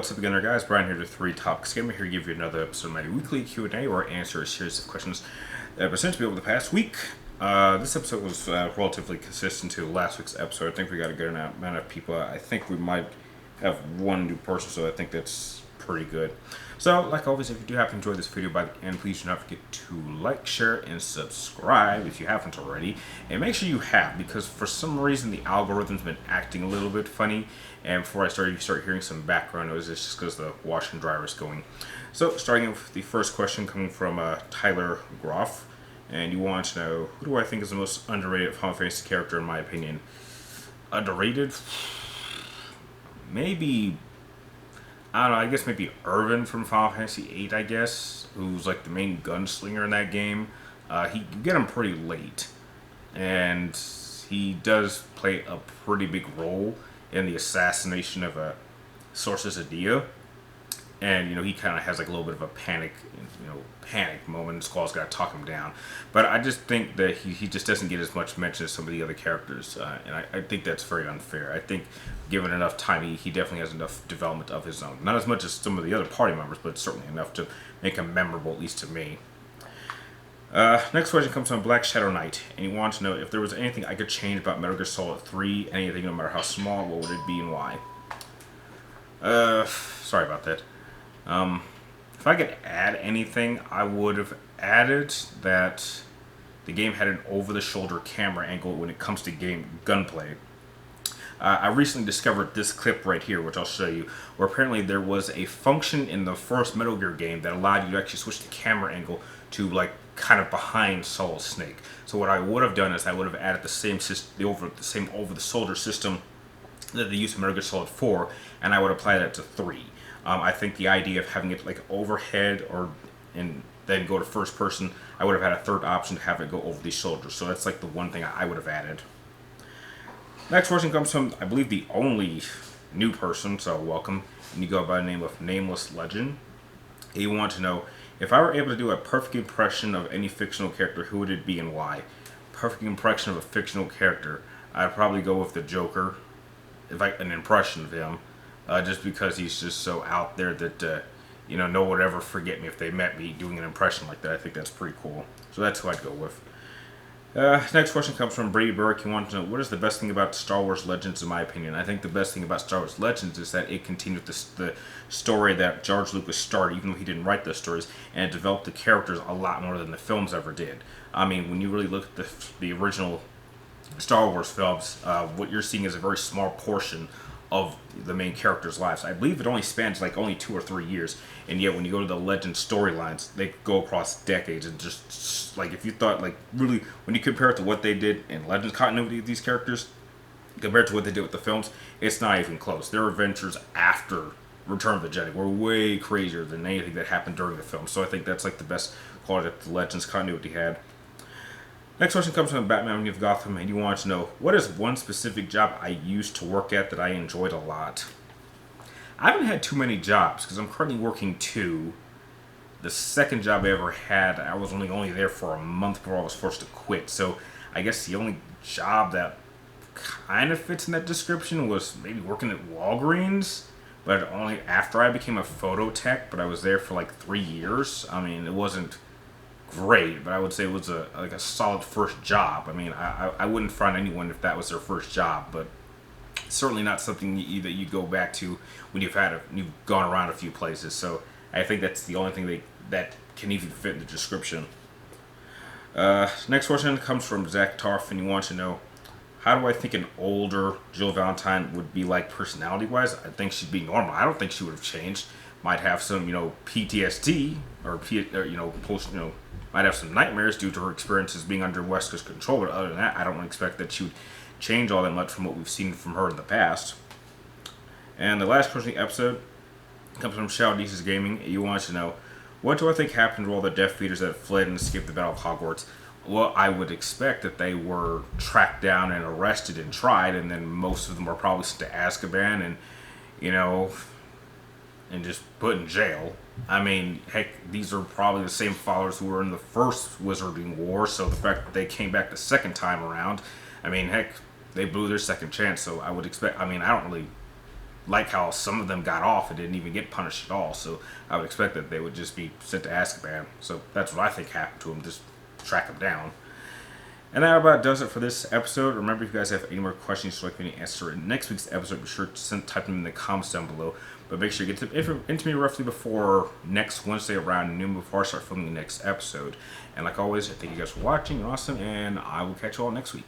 what's up again there guys, Brian here to 3 Topics Gamer here to give you another episode of my weekly Q&A where I answer a series of questions that have been sent to me over the past week. This episode was relatively consistent to last week's episode. I think we got a good amount of people. I think we might have one new person, so I think that's pretty good. So, like always, if you do happen to enjoy this video by the end, please do not forget to like, share, and subscribe if you haven't already. And make sure you have, because for some reason the algorithm's been acting a little bit funny. And before I start, you start hearing some background noise. It's just because the washer and dryer is going. So, starting with the first question coming from Tyler Groff. And you want to know, who do I think is the most underrated Final Fantasy character in my opinion? Underrated? Maybe, I don't know, I guess maybe Irvin from Final Fantasy VIII, I guess, who's like the main gunslinger in that game. You get him pretty late, and he does play a pretty big role in the assassination of Sorceress Adia. And, he kind of has like a little bit of a panic moment. Squall's got to talk him down. But I just think that he just doesn't get as much mention as some of the other characters. And I think that's very unfair. I think given enough time, he definitely has enough development of his own. Not as much as some of the other party members, but certainly enough to make him memorable, at least to me. Next question comes from Black Shadow Knight. And he wants to know if there was anything I could change about Metal Gear Solid 3. Anything, no matter how small, what would it be and why? Sorry about that. If I could add anything, I would have added that the game had an over-the-shoulder camera angle when it comes to game gunplay. I recently discovered this clip right here, which I'll show you, where apparently there was a function in the first Metal Gear game that allowed you to actually switch the camera angle to like kind of behind Solid Snake. So what I would have done is I would have added the same over-the-shoulder system that they used in Metal Gear Solid 4, and I would apply that to 3. I think the idea of having it like overhead and then go to first person, I would have had a third option to have it go over the shoulder. So that's like the one thing I would have added. Next question comes from, I believe, the only new person, so welcome. And you go by the name of Nameless Legend. You want to know, if I were able to do a perfect impression of any fictional character, who would it be and why? Perfect impression of a fictional character, I'd probably go with the Joker, an impression of him. Just because he's just so out there that, no one would ever forget me if they met me doing an impression like that. I think that's pretty cool. So that's who I'd go with. Next question comes from Brady Burke. He wants to know, what is the best thing about Star Wars Legends in my opinion? I think the best thing about Star Wars Legends is that it continued the story that George Lucas started, even though he didn't write those stories, and it developed the characters a lot more than the films ever did. I mean, when you really look at the original Star Wars films, what you're seeing is a very small portion of the main characters' lives. I believe it only spans like only 2 or 3 years, and yet when you go to the Legend storylines, they go across decades. And just like, if you thought, like, really, when you compare it to what they did in Legends continuity of these characters compared to what they did with the films, it's not even close. Their adventures after Return of the Jedi were way crazier than anything that happened during the film. So I think that's like the best quality that the Legends continuity had. Next question comes from Batman of Gotham, and you want to know, what is one specific job I used to work at that I enjoyed a lot? I haven't had too many jobs, because I'm currently working 2. The second job I ever had, I was only there for a month before I was forced to quit. So I guess the only job that kind of fits in that description was maybe working at Walgreens, but only after I became a photo tech, but I was there for like 3 years. I mean, it wasn't great, but I would say it was a solid first job. I mean, I wouldn't front anyone if that was their first job, but certainly not something that you go back to when you've gone around a few places. So I think that's the only thing that can even fit in the description. Next question comes from Zach Tarf, and he wants to know, how do I think an older Jill Valentine would be like personality-wise? I think she'd be normal. I don't think she would have changed. Might have some, PTSD might have some nightmares due to her experiences being under Wesker's control, but other than that, I don't expect that she would change all that much from what we've seen from her in the past. And the last question of the episode comes from Shao Deezus Gaming. You want to know, what do I think happened to all the Death Eaters that fled and escaped the Battle of Hogwarts? Well, I would expect that they were tracked down and arrested and tried, and then most of them were probably sent to Azkaban and just put in jail. I mean, heck, these are probably the same followers who were in the first Wizarding War, so the fact that they came back the second time around, I mean, heck, they blew their second chance, so I would expect, I mean, I don't really like how some of them got off and didn't even get punished at all. So I would expect that they would just be sent to Azkaban. So that's what I think happened to them. Just track them down. And that about does it for this episode. Remember, if you guys have any more questions you'd like me to answer in next week's episode, be sure to type them in the comments down below. But make sure you get into me roughly before next Wednesday around noon before I start filming the next episode. And like always, thank you guys for watching. You're awesome, and I will catch you all next week.